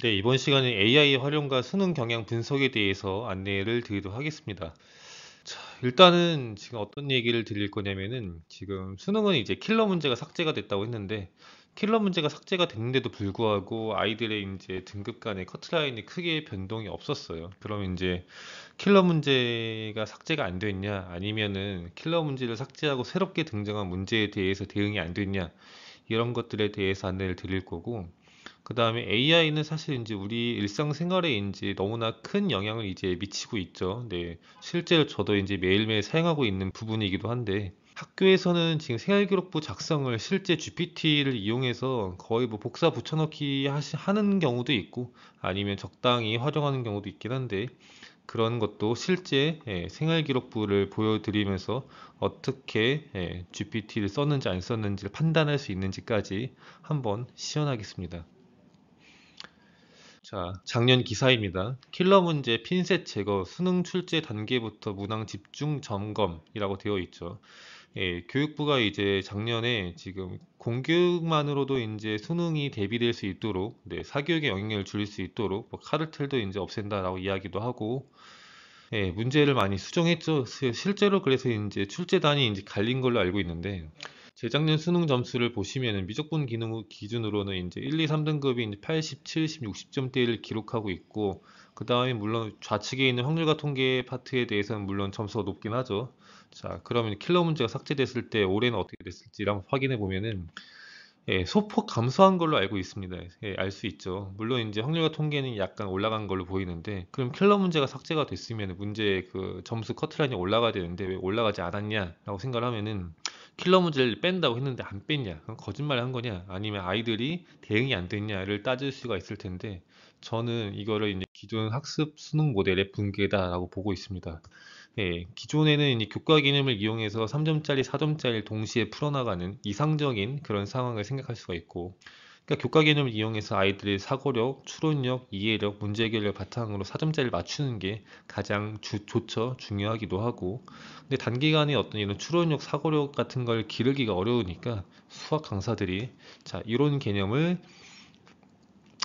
네, 이번 시간에 AI 활용과 수능 경향 분석에 대해서 안내를 드리도록 하겠습니다. 자, 일단은 지금 어떤 얘기를 드릴 거냐면은 지금 수능은 이제 킬러 문제가 삭제가 됐다고 했는데 킬러 문제가 삭제가 됐는데도 불구하고 아이들의 이제 등급 간의 커트라인이 크게 변동이 없었어요. 그럼 이제 킬러 문제가 삭제가 안 됐냐 아니면은 킬러 문제를 삭제하고 새롭게 등장한 문제에 대해서 대응이 안 됐냐 이런 것들에 대해서 안내를 드릴 거고 그 다음에 AI는 사실 이제 우리 일상생활에 이제 너무나 큰 영향을 이제 미치고 있죠. 네. 실제로 저도 이제 매일매일 사용하고 있는 부분이기도 한데, 학교에서는 지금 생활기록부 작성을 실제 GPT를 이용해서 거의 뭐 복사 붙여넣기 하는 경우도 있고, 아니면 적당히 활용하는 경우도 있긴 한데, 그런 것도 실제 생활기록부를 보여드리면서 어떻게 GPT를 썼는지 안 썼는지를 판단할 수 있는지까지 한번 시연하겠습니다. 자, 작년 기사입니다. 킬러 문제 핀셋 제거 수능 출제 단계부터 문항 집중 점검이라고 되어 있죠. 예, 교육부가 이제 작년에 지금 공교육만으로도 이제 수능이 대비될 수 있도록, 네, 사교육에 영향을 줄 수 있도록 뭐 카르텔도 이제 없앤다라고 이야기도 하고, 예, 문제를 많이 수정했죠. 실제로 그래서 이제 출제단이 이제 갈린 걸로 알고 있는데, 재작년 수능 점수를 보시면은 미적분 기준으로는 이제 1, 2, 3등급이 이제 80, 70, 60점대를 기록하고 있고, 그 다음에 물론 좌측에 있는 확률과 통계 파트에 대해서는 물론 점수가 높긴 하죠. 자, 그러면 킬러 문제가 삭제됐을 때 올해는 어떻게 됐을지 한번 확인해 보면은 예, 소폭 감소한 걸로 알고 있습니다. 예, 알 수 있죠. 물론 이제 확률과 통계는 약간 올라간 걸로 보이는데, 그럼 킬러 문제가 삭제가 됐으면 문제 그 점수 커트라인이 올라가야 되는데 왜 올라가지 않았냐라고 생각을 하면은 킬러 문제를 뺀다고 했는데 안 뺐냐? 그건 거짓말 한 거냐? 아니면 아이들이 대응이 안 됐냐를 따질 수가 있을 텐데, 저는 이거를 이제 기존 학습 수능 모델의 붕괴다라고 보고 있습니다. 예, 기존에는 이제 교과 개념을 이용해서 3점짜리, 4점짜리를 동시에 풀어나가는 이상적인 그런 상황을 생각할 수가 있고, 그러니까 교과 개념을 이용해서 아이들의 사고력, 추론력, 이해력, 문제 해결을 바탕으로 4점짜리를 맞추는 게 가장 좋죠. 중요하기도 하고. 근데 단기간에 어떤 이런 추론력, 사고력 같은 걸 기르기가 어려우니까 수학 강사들이 자, 이런 개념을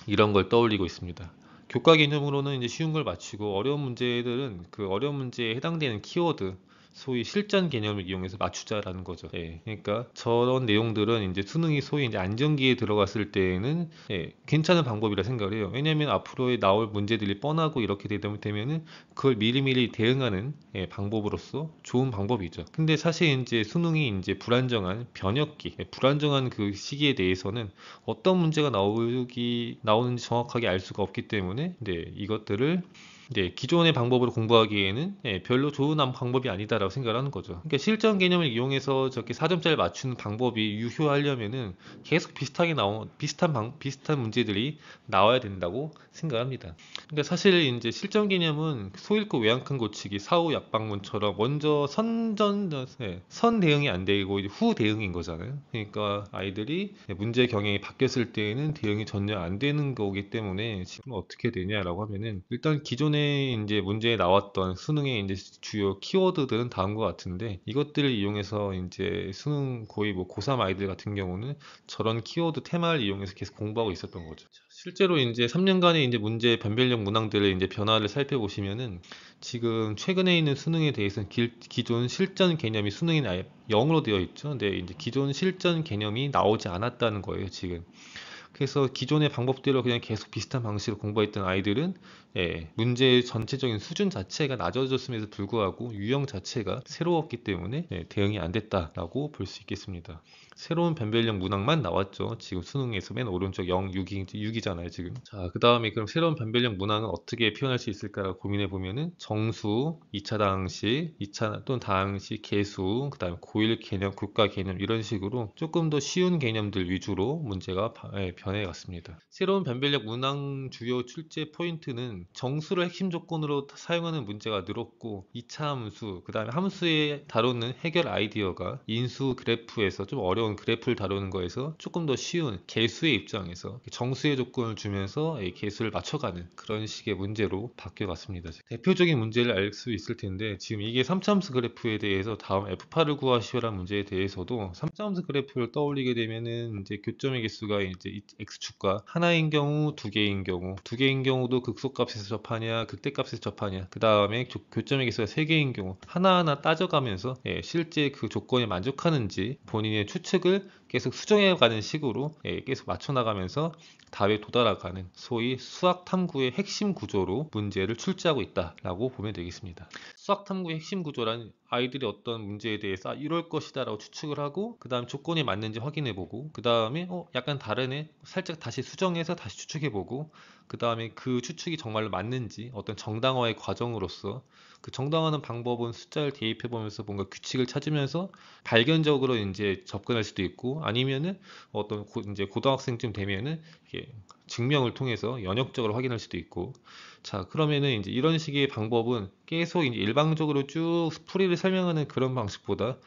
이런 걸 떠올리고 있습니다. 교과 개념으로는 이제 쉬운 걸 맞추고 어려운 문제들은 그 어려운 문제에 해당되는 키워드, 소위 실전 개념을 이용해서 맞추자라는 거죠. 예, 그러니까 저런 내용들은 이제 수능이 소위 이제 안정기에 들어갔을 때에는 예, 괜찮은 방법이라 생각을 해요. 왜냐하면 앞으로에 나올 문제들이 뻔하고 이렇게 되면은 그걸 미리미리 대응하는 예, 방법으로서 좋은 방법이죠. 근데 사실 이제 수능이 이제 불안정한 변혁기, 예, 불안정한 그 시기에 대해서는 어떤 문제가 나오는지 정확하게 알 수가 없기 때문에 네, 이것들을 네, 기존의 방법으로 공부하기에는 예, 별로 좋은 방법이 아니다라고 생각을 하는 거죠. 그러니까 실전 개념을 이용해서 저렇게 4점짜리 맞추는 방법이 유효하려면은 계속 비슷한 문제들이 나와야 된다고 생각합니다. 근데 사실 이제 실전 개념은 소잃고 외양간 고치기, 사후 약방문처럼 먼저 선 대응이 안 되고 이제 후 대응인 거잖아요. 그러니까 아이들이 문제 경향이 바뀌었을 때에는 대응이 전혀 안 되는 거기 때문에 지금 어떻게 되냐라고 하면은 일단 기존에 이제 문제에 나왔던 수능의 이제 주요 키워드들은 다음과 같은데 이것들을 이용해서 이제 수능 거의 뭐 고3 아이들 같은 경우는 저런 키워드 테마를 이용해서 계속 공부하고 있었던 거죠. 실제로 이제 3년간의 이제 문제 변별력 문항들의 이제 변화를 살펴보시면은 지금 최근에 있는 수능에 대해서는 기존 실전 개념이 수능이 아예 0으로 되어 있죠. 근데 이제 기존 실전 개념이 나오지 않았다는 거예요, 지금. 그래서 기존의 방법대로 그냥 계속 비슷한 방식으로 공부했던 아이들은 예, 문제의 전체적인 수준 자체가 낮아졌음에도 불구하고 유형 자체가 새로웠기 때문에 예, 대응이 안 됐다라고 볼 수 있겠습니다. 새로운 변별력 문항만 나왔죠. 지금 수능에서 맨 오른쪽 0, 6이잖아요, 지금. 자, 그 다음에 그럼 새로운 변별력 문항은 어떻게 표현할 수 있을까라고 고민해 보면은 정수, 2차 다항식, 2차 또는 다항식, 계수, 그 다음에 고일 개념, 국가 개념 이런 식으로 조금 더 쉬운 개념들 위주로 문제가 변해 갔습니다. 새로운 변별력 문항 주요 출제 포인트는 정수를 핵심 조건으로 사용하는 문제가 늘었고 2차 함수, 그 다음에 함수에 다루는 해결 아이디어가 인수 그래프에서 좀 어려운 어려운 그래프를 다루는 거에서 조금 더 쉬운 개수의 입장에서 정수의 조건을 주면서 이 개수를 맞춰가는 그런 식의 문제로 바뀌어갔습니다. 대표적인 문제를 알 수 있을 텐데 지금 이게 3차함수 그래프에 대해서 다음 F8을 구하시오라는 문제에 대해서도 3차함수 그래프를 떠올리게 되면은 이제 교점의 개수가 이제 x축과 하나인 경우, 두 개인 경우, 두 개인 경우도 극소값에서 접하냐, 극대값에서 접하냐, 그 다음에 교점의 개수가 세 개인 경우 하나하나 따져가면서 실제 그 조건에 만족하는지 본인의 추측을 계속 수정해가는 식으로 계속 맞춰나가면서 답에 도달해가는 소위 수학 탐구의 핵심 구조로 문제를 출제하고 있다라고 보면 되겠습니다. 수학 탐구의 핵심 구조란 아이들이 어떤 문제에 대해서 이럴 것이다 라고 추측을 하고 그 다음 조건이 맞는지 확인해 보고 그 다음에 약간 다르네 살짝 다시 수정해서 다시 추측해 보고 그 다음에 그 추측이 정말로 맞는지 어떤 정당화의 과정으로서 그 정당화하는 방법은 숫자를 대입해 보면서 뭔가 규칙을 찾으면서 발견적으로 이제 접근할 수도 있고 아니면은 어떤 이제 고등학생쯤 되면은 이게 증명을 통해서 연역적으로 확인할 수도 있고 자 그러면은 이제 이런 식의 방법은 계속 이제 일방적으로 쭉 풀이를 설명하는 그런 방식보다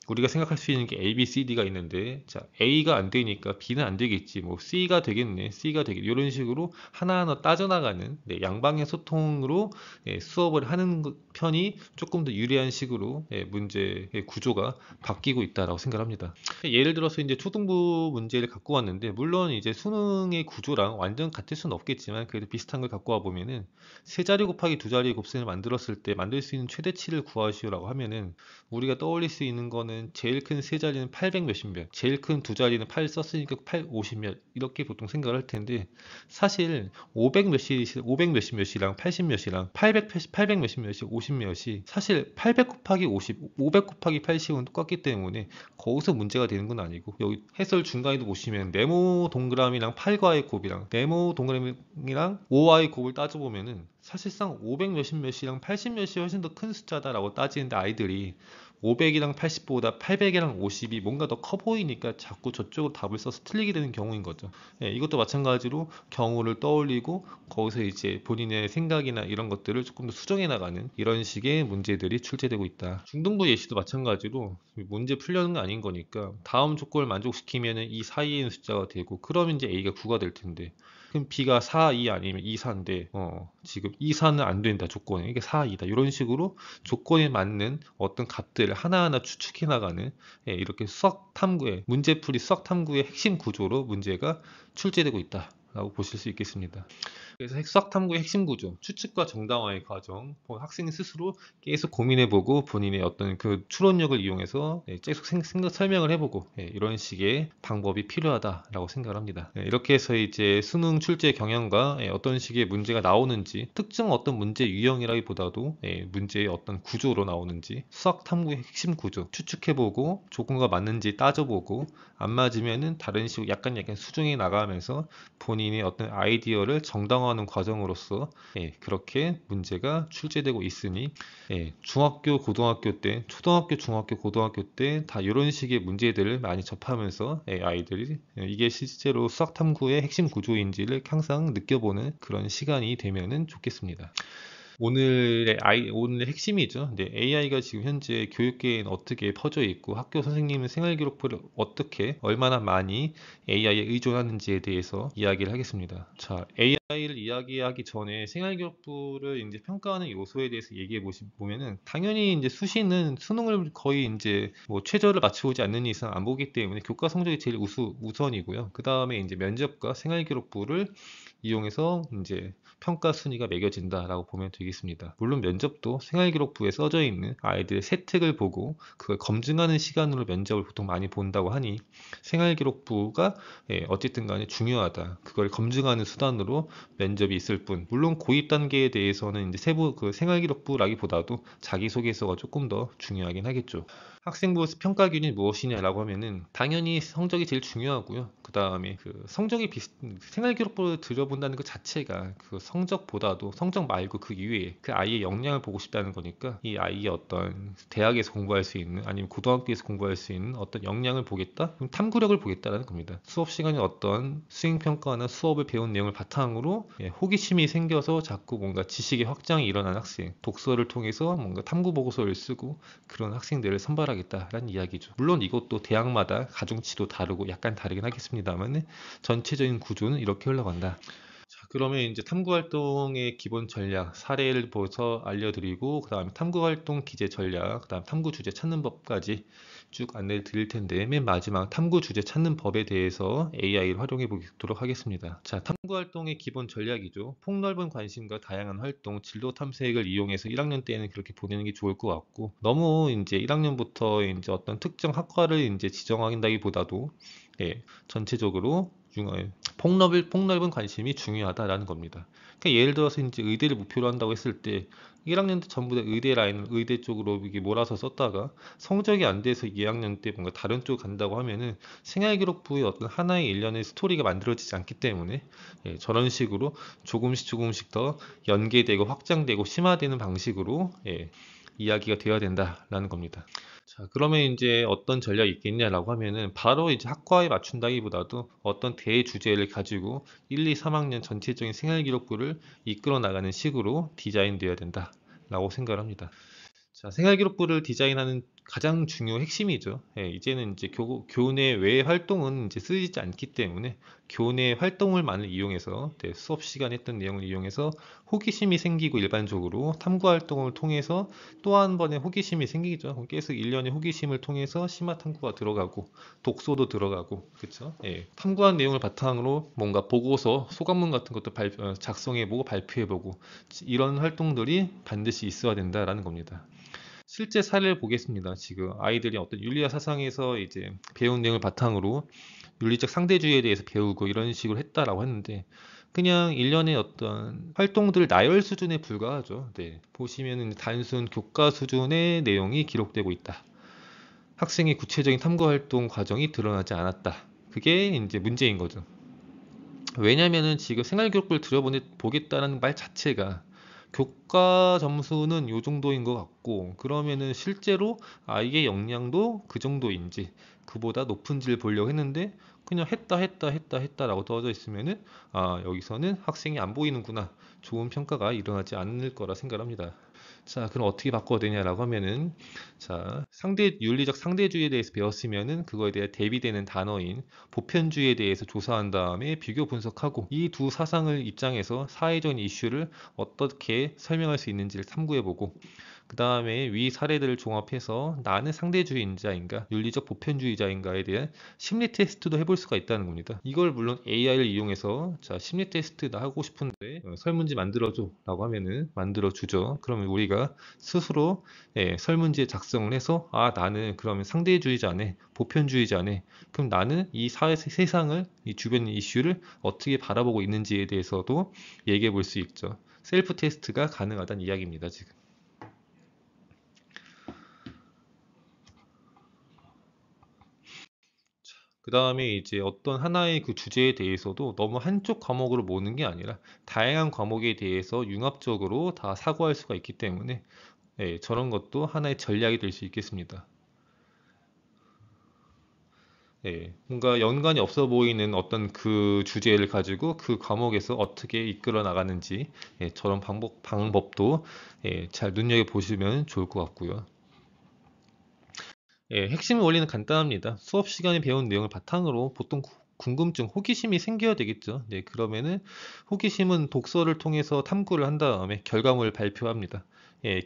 우리가 생각할 수 있는 게 A, B, C, D가 있는데 자 A가 안 되니까 B는 안 되겠지 뭐 C가 되겠네 C가 되겠네 이런 식으로 하나하나 따져나가는 양방의 소통으로 수업을 하는 편이 조금 더 유리한 식으로 문제의 구조가 바뀌고 있다라고 생각합니다. 예를 들어서 이제 초등부 문제를 갖고 왔는데 물론 이제 수능의 구조랑 완전 같을 수는 없겠지만 그래도 비슷한 걸 갖고 와 보면은 세 자리 곱하기 두 자리 곱셈을 만들었을 때 만들 수 있는 최대치를 구하시오라고 하면은 우리가 떠올릴 수 있는 거는 제일 큰 세 자리는 800 몇십 몇, 제일 큰 두 자리는 8 썼으니까 8 50 몇 이렇게 보통 생각을 할 텐데 사실 500 몇이 500 몇십 몇이랑 80 몇이랑 800 몇십 몇이 50 몇이 사실 800 곱하기 50, 500 곱하기 80은 똑같기 때문에 거기서 문제가 되는 건 아니고 여기 해설 중간에도 보시면 네모 동그라미랑 8과의 곱이랑 네모 동그라미랑 5와의 곱을 따져보면은 사실상 500 몇십 몇이랑 80 몇이 훨씬 더 큰 숫자다라고 따지는데 아이들이 500이랑 80보다 800이랑 50이 뭔가 더 커 보이니까 자꾸 저쪽으로 답을 써서 틀리게 되는 경우인 거죠. 이것도 마찬가지로 경우를 떠올리고 거기서 이제 본인의 생각이나 이런 것들을 조금 더 수정해 나가는 이런 식의 문제들이 출제되고 있다. 중등부 예시도 마찬가지로 문제 풀려는 거 아닌 거니까 다음 조건을 만족시키면 이 사이에 있는 숫자가 되고 그러면 이제 A가 9가 될 텐데 그럼 B가 4, 2 아니면 2, 4인데 지금 2, 4는 안 된다 조건이 이게 4, 2다 이런 식으로 조건에 맞는 어떤 값들을 하나하나 추측해 나가는 이렇게 수학 탐구의 문제풀이 수학 탐구의 핵심 구조로 문제가 출제되고 있다. 라고 보실 수 있겠습니다. 그래서 수학 탐구의 핵심 구조, 추측과 정당화의 과정, 학생 스스로 계속 고민해보고 본인의 어떤 그 추론력을 이용해서 계속 생각 설명을 해보고 이런 식의 방법이 필요하다라고 생각을 합니다. 이렇게 해서 이제 수능 출제 경향과 어떤 식의 문제가 나오는지 특정 어떤 문제 유형이라기보다도 문제의 어떤 구조로 나오는지 수학 탐구의 핵심 구조 추측해보고 조건과 맞는지 따져보고 안 맞으면은 다른 식으로 약간 수정해 나가면서 본인의 어떤 아이디어를 정당화하는 과정으로서 그렇게 문제가 출제되고 있으니 중학교, 고등학교 때, 초등학교, 중학교, 고등학교 때 다 이런 식의 문제들을 많이 접하면서 아이들이 이게 실제로 수학 탐구의 핵심 구조인지를 항상 느껴보는 그런 시간이 되면은 좋겠습니다. 오늘의 핵심이죠. 근데 AI가 지금 현재 교육계에는 어떻게 퍼져 있고 학교 선생님은 생활기록부를 어떻게 얼마나 많이 AI에 의존하는지에 대해서 이야기를 하겠습니다. 자, AI를 이야기하기 전에 생활기록부를 이제 평가하는 요소에 대해서 얘기해 보면은 당연히 이제 수시는 수능을 거의 이제 뭐 최저를 맞춰오지 않는 이상 안 보기 때문에 교과 성적이 제일 우선이고요. 그 다음에 이제 면접과 생활기록부를 이용해서 이제 평가 순위가 매겨진다라고 보면 되겠습니다. 물론 면접도 생활기록부에 써져 있는 아이들의 세특을 보고 그걸 검증하는 시간으로 면접을 보통 많이 본다고 하니 생활기록부가 어쨌든 간에 중요하다. 그걸 검증하는 수단으로 면접이 있을 뿐. 물론 고입 단계에 대해서는 이제 세부 그 생활기록부라기보다도 자기소개서가 조금 더 중요하긴 하겠죠. 학생부 평가 기준이 무엇이냐라고 하면은 당연히 성적이 제일 중요하고요. 그 다음에 그 성적이 생활기록부를 들여본다는 것 자체가 그 성적보다도 성적 말고 그 이외에 그 아이의 역량을 보고 싶다는 거니까 이 아이의 어떤 대학에서 공부할 수 있는 아니면 고등학교에서 공부할 수 있는 어떤 역량을 보겠다? 그럼 탐구력을 보겠다는 겁니다. 수업 시간에 어떤 수행평가나 수업을 배운 내용을 바탕으로 호기심이 생겨서 자꾸 뭔가 지식의 확장이 일어난 학생, 독서를 통해서 뭔가 탐구 보고서를 쓰고 그런 학생들을 선발하는 삭발하겠다라는 이야기죠. 물론 이것도 대학마다 가중치도 다르고 약간 다르긴 하겠습니다만 전체적인 구조는 이렇게 흘러간다. 자, 그러면 이제 탐구 활동의 기본 전략, 사례를 보서 알려드리고, 그 다음에 탐구 활동 기재 전략, 그 다음 탐구 주제 찾는 법까지 쭉 안내를 드릴 텐데, 맨 마지막 탐구 주제 찾는 법에 대해서 AI를 활용해 보도록 하겠습니다. 자, 탐구 활동의 기본 전략이죠. 폭넓은 관심과 다양한 활동, 진로 탐색을 이용해서 1학년 때는 그렇게 보내는 게 좋을 것 같고, 너무 이제 1학년부터 이제 어떤 특정 학과를 이제 지정한다기보다도, 예, 전체적으로 폭넓은 관심이 중요하다라는 겁니다. 그러니까 예를 들어서 이제 의대를 목표로 한다고 했을 때 1학년 때 전부 다 의대 라인, 의대 쪽으로 이게 몰아서 썼다가 성적이 안 돼서 2학년 때 뭔가 다른 쪽 간다고 하면은 생활기록부의 어떤 하나의 일련의 스토리가 만들어지지 않기 때문에 저런 식으로 조금씩 더 연계되고 확장되고 심화되는 방식으로 이야기가 되어야 된다라는 겁니다. 자, 그러면 이제 어떤 전략이 있겠냐라고 하면은 바로 이제 학과에 맞춘다기보다도 어떤 대주제를 가지고 1, 2, 3학년 전체적인 생활기록부를 이끌어 나가는 식으로 디자인되어야 된다라고 생각을 합니다. 자, 생활기록부를 디자인하는 가장 중요 핵심이죠. 이제는 이제 교내 외 활동은 이제 쓰이지 않기 때문에 교내 활동을만을 이용해서 수업 시간에 했던 내용을 이용해서 호기심이 생기고 일반적으로 탐구 활동을 통해서 또 한 번의 호기심이 생기죠. 계속 일련의 호기심을 통해서 심화 탐구가 들어가고 독서도 들어가고 그렇죠. 탐구한 내용을 바탕으로 뭔가 보고서 소감문 같은 것도 작성해보고 발표해보고 이런 활동들이 반드시 있어야 된다라는 겁니다. 실제 사례를 보겠습니다. 지금 아이들이 어떤 윤리학 사상에서 이제 배운 내용을 바탕으로 윤리적 상대주의에 대해서 배우고 이런 식으로 했다라고 했는데 그냥 일련의 어떤 활동들 나열 수준에 불과하죠. 보시면은 단순 교과 수준의 내용이 기록되고 있다. 학생의 구체적인 탐구 활동 과정이 드러나지 않았다. 그게 이제 문제인 거죠. 왜냐면은 지금 생활기록부를 들여보겠다는 말 자체가 교과 점수는 요 정도인 것 같고 그러면은 실제로 아이의 역량도 그 정도인지 그보다 높은지를 보려고 했는데 그냥 했다라고 떠져 있으면은 여기서는 학생이 안 보이는구나, 좋은 평가가 일어나지 않을 거라 생각합니다. 자, 그럼 어떻게 바꿔야 되냐라고 하면은 자, 윤리적 상대주의에 대해서 배웠으면은 그거에 대해 대비되는 단어인 보편주의에 대해서 조사한 다음에 비교 분석하고 이 두 사상을 입장에서 사회적인 이슈를 어떻게 설명할 수 있는지를 탐구해보고 그 다음에 위 사례들을 종합해서 나는 상대주의자인가 윤리적 보편주의자인가에 대한 심리 테스트도 해볼 수가 있다는 겁니다. 이걸 물론 AI를 이용해서 자, 심리 테스트나 하고 싶은데 설문지 만들어줘 라고 하면은 만들어주죠. 그러면 우리가 스스로 설문지에 작성을 해서 나는 그러면 상대주의자네, 보편주의자네, 그럼 나는 이 세상을, 이 주변 이슈를 어떻게 바라보고 있는지에 대해서도 얘기해 볼 수 있죠. 셀프 테스트가 가능하다는 이야기입니다, 지금. 그 다음에 이제 어떤 하나의 그 주제에 대해서도 너무 한쪽 과목으로 모는 게 아니라 다양한 과목에 대해서 융합적으로 다 사고할 수가 있기 때문에 저런 것도 하나의 전략이 될 수 있겠습니다. 뭔가 연관이 없어 보이는 어떤 그 주제를 가지고 그 과목에서 어떻게 이끌어 나가는지 저런 방법도 잘 눈여겨보시면 좋을 것 같고요. 핵심 원리는 간단합니다. 수업 시간에 배운 내용을 바탕으로 보통 궁금증, 호기심이 생겨야 되겠죠. 그러면은 호기심은 독서를 통해서 탐구를 한 다음에 결과물을 발표합니다.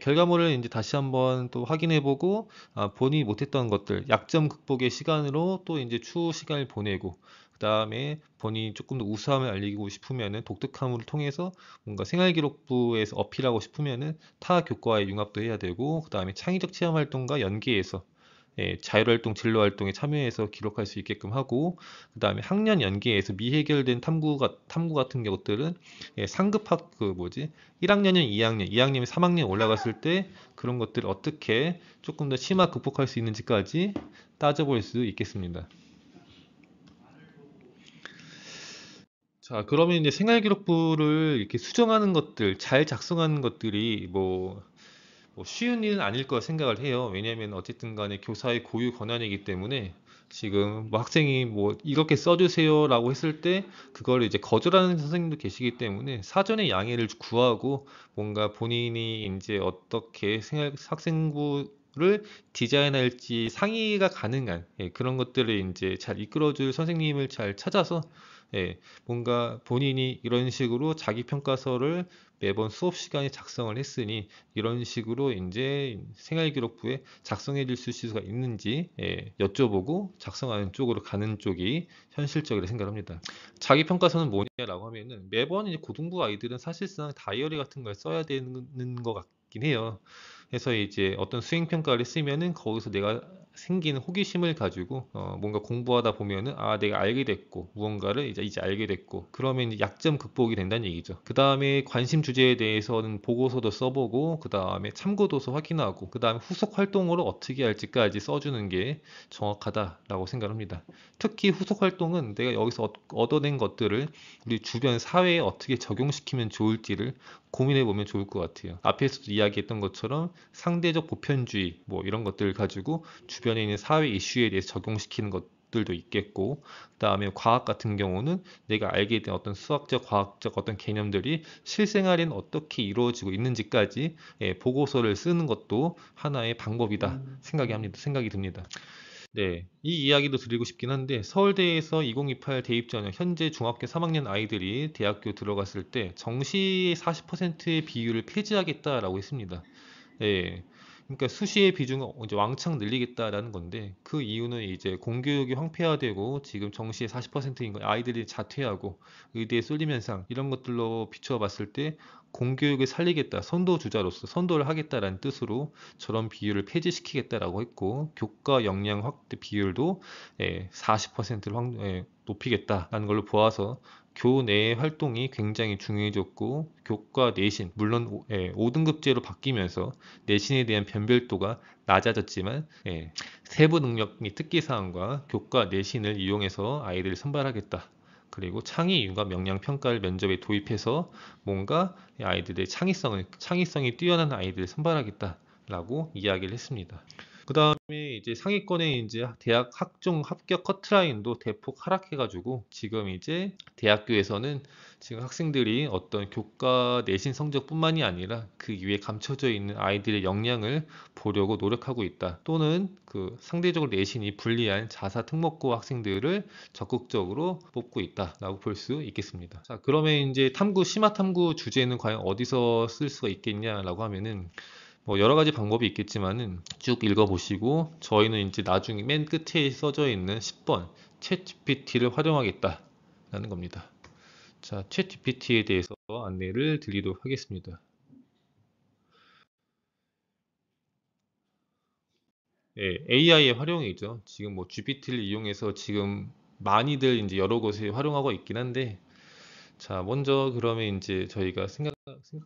결과물을 이제 다시 한번 또 확인해보고 본인이 못했던 것들, 약점 극복의 시간으로 또 이제 추후 시간을 보내고 그 다음에 본인이 조금 더 우수함을 알리고 싶으면은 독특함을 통해서 뭔가 생활기록부에서 어필하고 싶으면은 타 교과에 융합도 해야 되고 그 다음에 창의적 체험 활동과 연계해서 자율활동, 진로활동에 참여해서 기록할 수 있게끔 하고 그 다음에 학년 연계에서 미해결된 탐구 같은 것들은 상급학 그 뭐지 1학년이면 2학년, 2학년이 3학년 올라갔을 때 그런 것들을 어떻게 조금 더 심화 극복할 수 있는지까지 따져볼 수 있겠습니다. 자, 그러면 이제 생활기록부를 이렇게 수정하는 것들, 잘 작성하는 것들이 뭐 쉬운 일은 아닐 거라 생각을 해요. 왜냐하면 어쨌든 간에 교사의 고유 권한이기 때문에 지금 뭐 학생이 뭐 이렇게 써주세요라고 했을 때 그걸 이제 거절하는 선생님도 계시기 때문에 사전에 양해를 구하고 뭔가 본인이 이제 어떻게 학생부 기록부를 디자인할지 상의가 가능한 그런 것들을 이제 잘 이끌어줄 선생님을 잘 찾아서 뭔가 본인이 이런 식으로 자기평가서를 매번 수업 시간에 작성을 했으니 이런 식으로 이제 생활기록부에 작성해 줄 수가 있는지 여쭤보고 작성하는 쪽으로 가는 쪽이 현실적이라 생각합니다. 자기평가서는 뭐냐라고 하면은 매번 이제 고등부 아이들은 사실상 다이어리 같은 걸 써야 되는 것 같긴 해요. 그래서 이제 어떤 수행평가를 쓰면은 거기서 내가 생기는 호기심을 가지고 뭔가 공부하다 보면은 내가 알게 됐고 무언가를 이제 알게 됐고 그러면 이제 약점 극복이 된다는 얘기죠. 그 다음에 관심 주제에 대해서는 보고서도 써보고 그 다음에 참고도서 확인하고 그 다음에 후속 활동으로 어떻게 할지까지 써주는 게 정확하다라고 생각합니다. 특히 후속 활동은 내가 여기서 얻어낸 것들을 우리 주변 사회에 어떻게 적용시키면 좋을지를 고민해 보면 좋을 것 같아요. 앞에서도 이야기했던 것처럼 상대적 보편주의 뭐 이런 것들을 가지고 주변에 있는 사회 이슈에 대해서 적용시키는 것들도 있겠고, 그 다음에 과학 같은 경우는 내가 알게 된 어떤 수학적, 과학적 어떤 개념들이 실생활에는 어떻게 이루어지고 있는지까지 보고서를 쓰는 것도 하나의 방법이다 생각이 듭니다. 네, 이 이야기도 드리고 싶긴 한데 서울대에서 2028 대입 전형 현재 중학교 3학년 아이들이 대학교 들어갔을 때 정시 40%의 비율을 폐지하겠다라고 했습니다. 네, 그러니까 수시의 비중을 이제 왕창 늘리겠다라는 건데 그 이유는 이제 공교육이 황폐화되고 지금 정시의 40%인 거 아이들이 자퇴하고 의대에 쏠림 현상 이런 것들로 비추어 봤을 때 공교육을 살리겠다 선도주자로서 선도를 하겠다라는 뜻으로 저런 비율을 폐지시키겠다라고 했고 교과 역량 확대 비율도 40%를 높이겠다라는 걸로 보아서 교내 활동이 굉장히 중요해졌고 교과 내신 물론 5등급제로 바뀌면서 내신에 대한 변별도가 낮아졌지만 세부 능력 및 특기사항과 교과 내신을 이용해서 아이들을 선발하겠다. 그리고 창의 융합 역량 평가를 면접에 도입해서 뭔가 아이들의 창의성이 뛰어난 아이들을 선발하겠다라고 이야기를 했습니다. 그 다음에 이제 상위권에 이제 대학 학종 합격 커트라인도 대폭 하락해가지고 지금 이제 대학교에서는 지금 학생들이 어떤 교과 내신 성적뿐만이 아니라 그 이외에 감춰져 있는 아이들의 역량을 보려고 노력하고 있다. 또는 그 상대적으로 내신이 불리한 자사 특목고 학생들을 적극적으로 뽑고 있다라고 볼 수 있겠습니다. 자, 그러면 이제 심화 탐구 주제는 과연 어디서 쓸 수가 있겠냐라고 하면은 뭐 여러 가지 방법이 있겠지만은 쭉 읽어보시고 저희는 이제 나중에 맨 끝에 써져 있는 10번 챗 GPT를 활용하겠다라는 겁니다. 자, 챗 GPT에 대해서 안내를 드리도록 하겠습니다. AI의 활용이죠. 지금 뭐 GPT를 이용해서 지금 많이들 이제 여러 곳에 활용하고 있긴 한데 자, 먼저 그러면 이제 저희가 생각해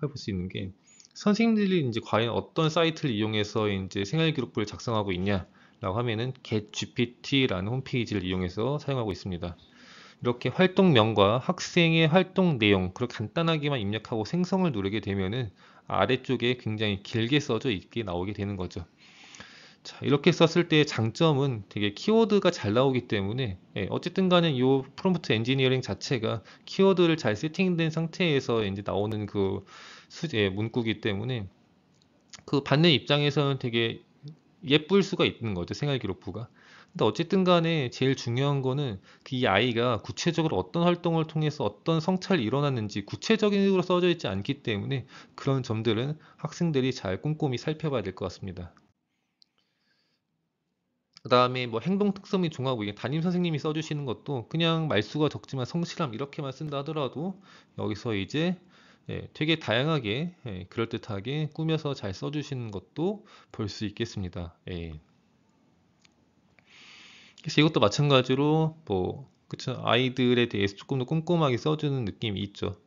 볼 수 있는 게 선생님들이 이제 과연 어떤 사이트를 이용해서 이제 생활 기록부를 작성하고 있냐라고 하면은 getGPT라는 홈페이지를 이용해서 사용하고 있습니다. 이렇게 활동명과 학생의 활동 내용, 그리고 간단하게만 입력하고 생성을 누르게 되면은 아래쪽에 굉장히 길게 써져 있게 나오게 되는 거죠. 자, 이렇게 썼을 때의 장점은 되게 키워드가 잘 나오기 때문에 어쨌든 간에 이 프롬프트 엔지니어링 자체가 키워드를 잘 세팅된 상태에서 이제 나오는 그 문구기 때문에 그 받는 입장에서는 되게 예쁠 수가 있는 거죠, 생활 기록부가. 근데 어쨌든 간에 제일 중요한 거는 이 아이가 구체적으로 어떤 활동을 통해서 어떤 성찰이 일어났는지 구체적으로 써져 있지 않기 때문에 그런 점들은 학생들이 잘 꼼꼼히 살펴봐야 될 것 같습니다. 그 다음에 뭐 행동 특성 및 종합 의견 담임 선생님이 써주시는 것도 그냥 말수가 적지만 성실함 이렇게만 쓴다 하더라도 여기서 이제 되게 다양하게 그럴듯하게 꾸며서 잘 써주시는 것도 볼 수 있겠습니다. 그래서 이것도 마찬가지로 뭐 그쵸 아이들에 대해서 조금 더 꼼꼼하게 써주는 느낌이 있죠.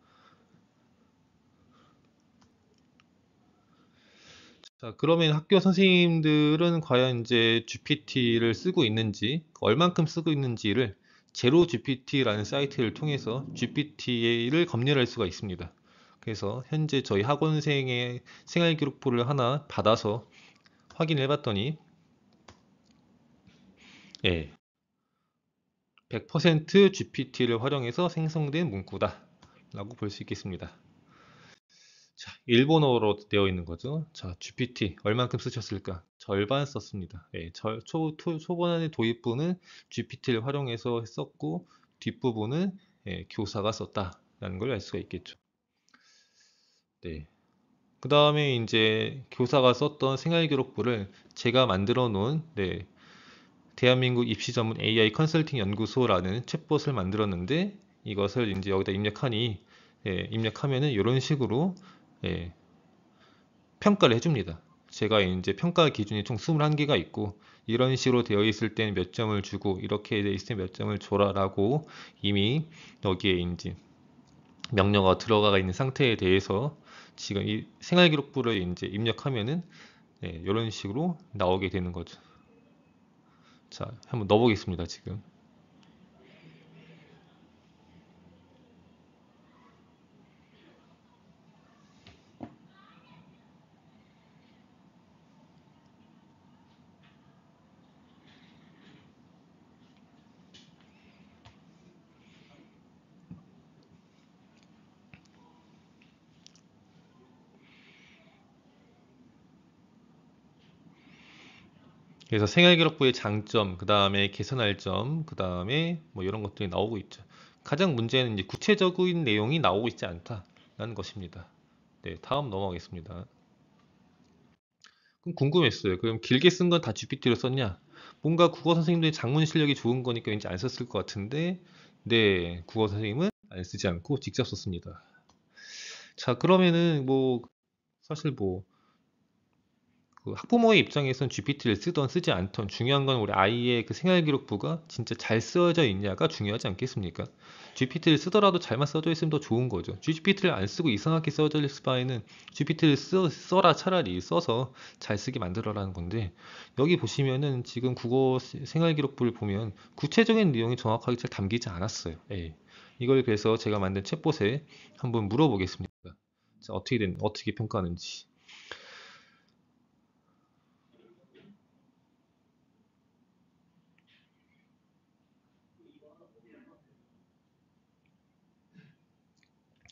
자, 그러면 학교 선생님들은 과연 이제 GPT를 쓰고 있는지, 얼만큼 쓰고 있는지를 제로 GPT라는 사이트를 통해서 GPT를 검열할 수가 있습니다. 그래서 현재 저희 학원생의 생활 기록부를 하나 받아서 확인해 봤더니, 100% GPT를 활용해서 생성된 문구다 라고 볼 수 있겠습니다. 자, 일본어로 되어 있는 거죠. 자, GPT 얼만큼 쓰셨을까? 절반 썼습니다. 예, 초반의 도입부는 GPT를 활용해서 했었고 뒷부분은 예, 교사가 썼다라는 걸 알 수가 있겠죠. 네. 그 다음에 이제 교사가 썼던 생활기록부를 제가 만들어 놓은 네, 대한민국 입시 전문 AI 컨설팅 연구소라는 챗봇을 만들었는데 이것을 이제 여기다 입력하니 예, 입력하면은 이런 식으로 예, 평가를 해줍니다. 제가 이제 평가 기준이 총 21개가 있고 이런 식으로 되어 있을 때는 몇 점을 주고 이렇게 되어 있을 때 몇 점을 줘라라고 이미 여기에 이제 명령어가 들어가 있는 상태에 대해서 지금 이 생활기록부를 이제 입력하면은 네, 이런 식으로 나오게 되는 거죠. 자, 한번 넣어보겠습니다, 지금. 그래서 생활기록부의 장점, 그 다음에 개선할 점, 그 다음에 뭐 이런 것들이 나오고 있죠. 가장 문제는 이제 구체적인 내용이 나오고 있지 않다라는 것입니다. 네, 다음 넘어가겠습니다. 그럼 궁금했어요. 그럼 길게 쓴 건 다 GPT로 썼냐? 뭔가 국어 선생님들이 작문 실력이 좋은 거니까 왠지 안 썼을 것 같은데, 네, 국어 선생님은 안 쓰지 않고 직접 썼습니다. 자, 그러면은 뭐 사실 뭐 그 학부모의 입장에선 GPT를 쓰던 쓰지 않던 중요한 건 우리 아이의 그 생활기록부가 진짜 잘 쓰여져 있냐가 중요하지 않겠습니까? GPT를 쓰더라도 잘만 써져 있으면 더 좋은 거죠. GPT를 안 쓰고 이상하게 써져 있을 바에는 GPT를 써라 차라리 써서 잘 쓰게 만들어라는 건데 여기 보시면은 지금 국어 생활기록부를 보면 구체적인 내용이 정확하게 잘 담기지 않았어요. 예. 이걸 그래서 제가 만든 챗봇에 한번 물어보겠습니다. 자, 어떻게 평가하는지.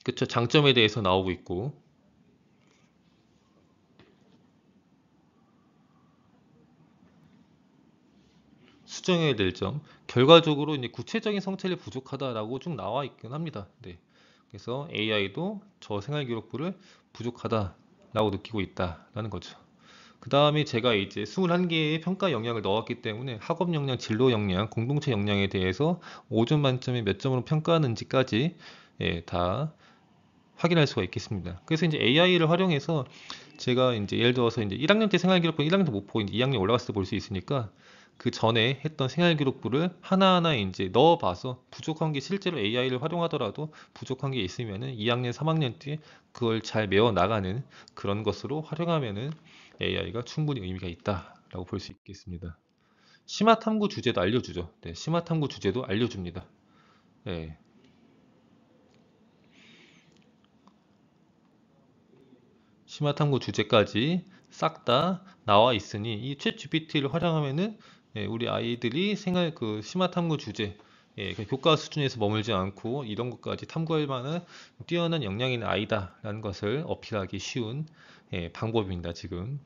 그쵸, 장점에 대해서 나오고 있고, 수정해야 될 점, 결과적으로 이제 구체적인 성찰이 부족하다라고 쭉 나와 있긴 합니다. 네. 그래서 AI도 저 생활 기록부를 부족하다라고 느끼고 있다라는 거죠. 그 다음에 제가 이제 21개의 평가 영역을 넣었기 때문에 학업 역량, 진로 역량, 공동체 역량에 대해서 5점 만점에 몇 점으로 평가하는지까지 예, 다 확인할 수가 있겠습니다. 그래서 이제 AI를 활용해서 제가 이제 예를 들어서 이제 1학년 때 생활기록부 1학년 때 못 보고 이제 2학년 올라갔을 때 볼 수 있으니까 그 전에 했던 생활기록부를 하나하나 이제 넣어봐서 부족한 게 실제로 AI를 활용하더라도 부족한 게 있으면은 2학년, 3학년 때 그걸 잘 메워 나가는 그런 것으로 활용하면은 AI가 충분히 의미가 있다라고 볼 수 있겠습니다. 심화 탐구 주제도 알려주죠. 네, 심화 탐구 주제도 알려줍니다. 네. 심화 탐구 주제까지 싹 다 나와 있으니 이 챗 GPT를 활용하면은 예, 우리 아이들이 생활 그 심화 탐구 주제 예, 그 교과 수준에서 머물지 않고 이런 것까지 탐구할 만한 뛰어난 역량이 있는 아이다라는 것을 어필하기 쉬운 예, 방법입니다, 지금.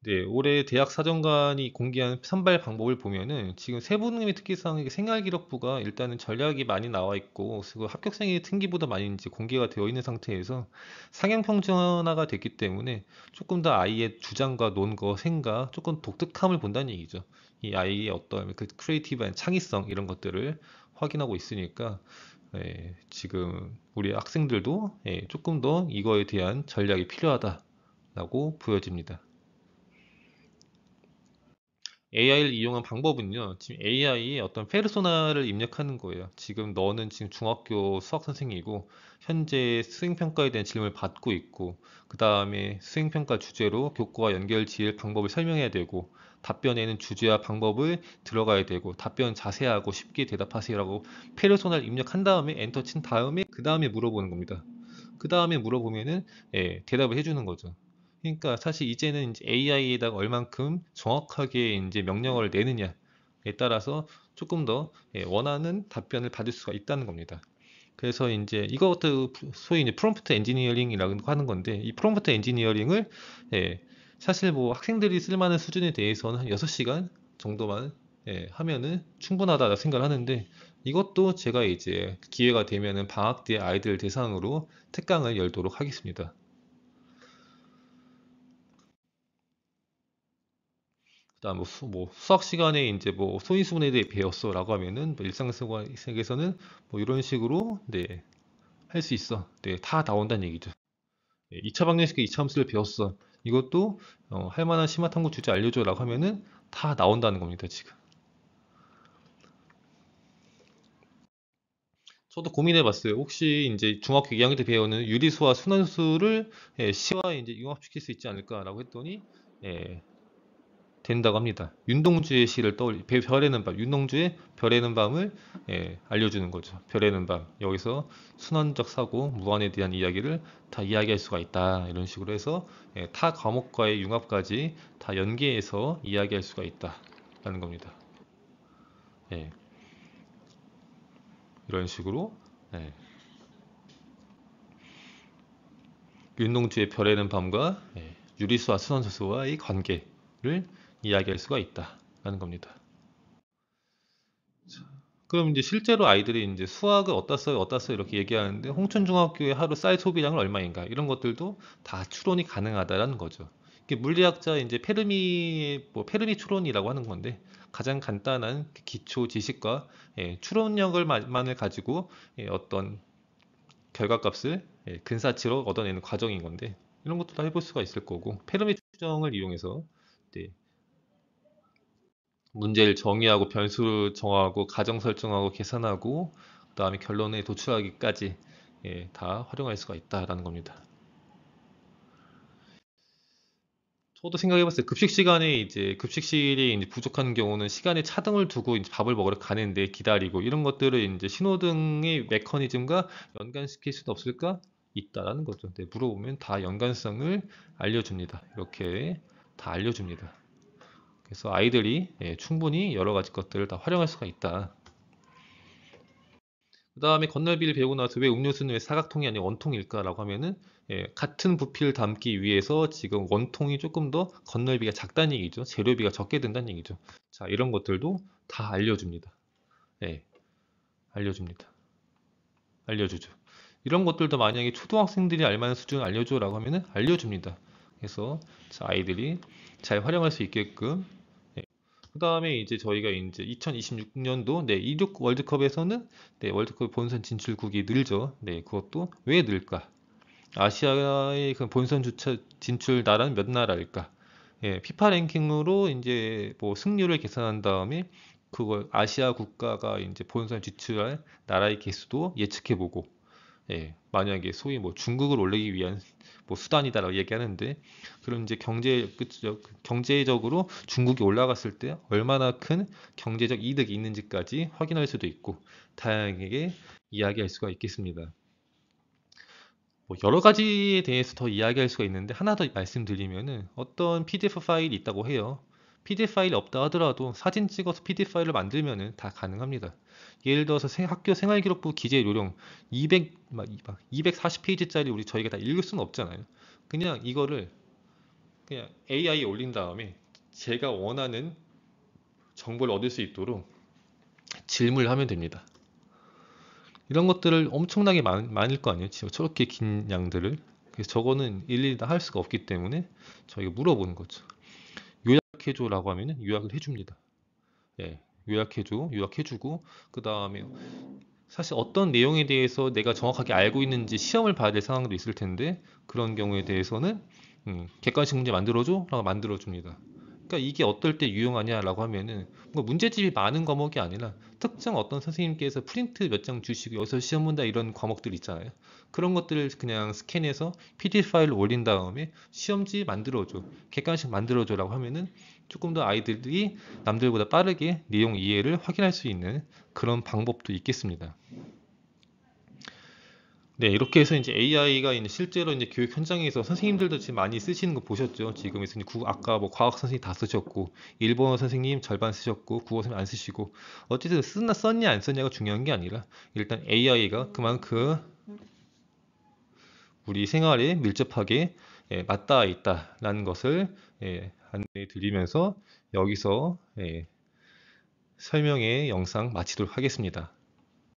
네, 올해 대학 사정관이 공개한 선발 방법을 보면은 지금 세부능力특기상 생활기록부가 일단은 전략이 많이 나와 있고 그리고 합격생의 특기보다 많이 이제 공개가 되어 있는 상태에서 상향 평준화가 됐기 때문에 조금 더 아이의 주장과 논거, 생각, 조금 독특함을 본다는 얘기죠. 이 아이의 어떤 그 크리에이티브한 창의성 이런 것들을 확인하고 있으니까 예, 지금 우리 학생들도 예, 조금 더 이거에 대한 전략이 필요하다라고 보여집니다. AI를 이용한 방법은요, 지금 AI의 어떤 페르소나를 입력하는 거예요. 지금 너는 지금 중학교 수학 선생이고, 현재 수행평가에 대한 질문을 받고 있고, 그 다음에 수행평가 주제로 교과와 연결 지을 방법을 설명해야 되고, 답변에는 주제와 방법을 들어가야 되고, 답변 자세하고 쉽게 대답하세요라고 페르소나를 입력한 다음에 엔터 친 다음에, 그 다음에 물어보는 겁니다. 그 다음에 물어보면은, 예, 대답을 해주는 거죠. 그러니까 사실 이제는 이제 AI에다가 얼만큼 정확하게 이제 명령어를 내느냐에 따라서 조금 더 예, 원하는 답변을 받을 수가 있다는 겁니다. 그래서 이제 이것도 소위 이제 프롬프트 엔지니어링이라고 하는 건데 이 프롬프트 엔지니어링을 예, 사실 뭐 학생들이 쓸만한 수준에 대해서는 한 6시간 정도만 하면은 충분하다 생각을 하는데 이것도 제가 이제 기회가 되면은 방학 때 아이들 대상으로 특강을 열도록 하겠습니다. 그다음 뭐 수학 시간에 이제 뭐 소인수분해에 대해 배웠어라고 하면은 뭐 일상생활에서는 뭐 이런 식으로 할 수 있어. 다 나온다는 얘기죠. 2차 방정식 2차 함수를 배웠어. 이것도 할 만한 심화 탐구 주제 알려줘라고 하면은 다 나온다는 겁니다, 지금. 저도 고민해 봤어요. 혹시 이제 중학교 2학년 때 배우는 유리수와 순환수를 시와 이제 융합시킬 수 있지 않을까라고 했더니 예, 된다고 합니다. 윤동주의 시를 별에는 밤, 윤동주의 별에는 밤을 알려주는 거죠. 별에는 밤. 여기서 순환적 사고, 무한에 대한 이야기를 다 이야기할 수가 있다. 이런 식으로 해서 타 과목과의 융합까지 다 연계해서 이야기할 수가 있다라는 겁니다. 예, 이런 식으로 예, 윤동주의 별에는 밤과 유리수와 순환수와의 관계를 이야기할 수가 있다라는 겁니다. 그럼 이제 실제로 아이들이 이제 수학을 어디다 써요, 어디다 써요 이렇게 얘기하는데 홍천중학교의 하루 쌀 소비량은 얼마인가 이런 것들도 다 추론이 가능하다라는 거죠. 이게 물리학자 이제 페르미 추론이라고 하는 건데 가장 간단한 기초 지식과 추론력을 만을 가지고 어떤 결과값을 근사치로 얻어내는 과정인 건데 이런 것도 다 해볼 수가 있을 거고 페르미 추정을 이용해서 네, 문제를 정의하고 변수를 정하고 가정 설정하고 계산하고 그다음에 결론에 도출하기까지 다 활용할 수가 있다라는 겁니다. 저도 생각해봤어요. 급식 시간에 이제 급식실이 이제 부족한 경우는 시간에 차등을 두고 이제 밥을 먹으러 가는데 기다리고 이런 것들을 이제 신호등의 메커니즘과 연관시킬 수는 없을까? 있다라는 거죠. 물어보면 다 연관성을 알려줍니다. 이렇게 다 알려줍니다. 그래서 아이들이 충분히 여러 가지 것들을 다 활용할 수가 있다. 그 다음에 건널비를 배우고 나서 왜 음료수는 왜 사각통이 아니라 원통일까라고 하면은 같은 부피를 담기 위해서 지금 원통이 조금 더 건널비가 작다는 얘기죠. 재료비가 적게 든다는 얘기죠. 자, 이런 것들도 다 알려줍니다. 예, 알려줍니다. 알려주죠. 이런 것들도 만약에 초등학생들이 알만한 수준을 알려줘라고 하면은 알려줍니다. 그래서 자, 아이들이 잘 활용할 수 있게끔 그 다음에 이제 저희가 이제 2026년도 26 월드컵에서는 월드컵 본선 진출국이 늘죠. 그것도 왜 늘까? 아시아의 그 본선 주차 진출 나라는 몇 나라일까? 피파 랭킹으로 이제 뭐 승률을 계산한 다음에 그걸 아시아 국가가 이제 본선 진출할 나라의 개수도 예측해보고 만약에 소위 뭐 중국을 올리기 위한 뭐 수단이다라고 얘기하는데 그럼 이제 그쵸? 경제적으로 중국이 올라갔을 때 얼마나 큰 경제적 이득이 있는지까지 확인할 수도 있고 다양하게 이야기할 수가 있겠습니다. 뭐 여러 가지에 대해서 더 이야기할 수가 있는데 하나 더 말씀드리면은 어떤 PDF 파일이 있다고 해요. PDF 파일이 없다 하더라도 사진 찍어서 PDF 파일을 만들면은 다 가능합니다. 예를 들어서 학교 생활기록부 기재 요령 240페이지짜리 우리 저희가 다 읽을 수는 없잖아요. 그냥 이거를 그냥 AI에 올린 다음에 제가 원하는 정보를 얻을 수 있도록 질문을 하면 됩니다. 이런 것들을 엄청나게 많을 거 아니에요. 지금 저렇게 긴 양들을. 그래서 저거는 일일이 다 할 수가 없기 때문에 저희가 물어보는 거죠. 요약해줘라고 하면은 요약을 해줍니다. 예, 요약해주고 그 다음에 사실 어떤 내용에 대해서 내가 정확하게 알고 있는지 시험을 봐야 될 상황도 있을 텐데 그런 경우에 대해서는 객관식 문제 만들어줘? 라고 만들어줍니다. 그러니까 이게 어떨 때 유용하냐라고 하면은 뭐 문제집이 많은 과목이 아니라 특정 어떤 선생님께서 프린트 몇 장 주시고 여기서 시험 본다 이런 과목들 있잖아요. 그런 것들을 그냥 스캔해서 PDF 파일로 올린 다음에 시험지 만들어줘, 객관식 만들어줘라고 하면은 조금 더 아이들이 남들보다 빠르게 내용 이해를 확인할 수 있는 그런 방법도 있겠습니다. 네, 이렇게 해서 이제 AI가 이제 실제로 이제 교육 현장에서 선생님들도 지금 많이 쓰시는 거 보셨죠? 지금 이제 아까 뭐 과학 선생님 다 쓰셨고, 일본어 선생님 절반 쓰셨고, 국어 선생님 안 쓰시고, 어쨌든 썼냐 안 썼냐가 중요한 게 아니라 일단 AI가 그만큼 우리 생활에 밀접하게 맞닿아 있다라는 것을 안내해 드리면서 여기서 설명의 영상 마치도록 하겠습니다.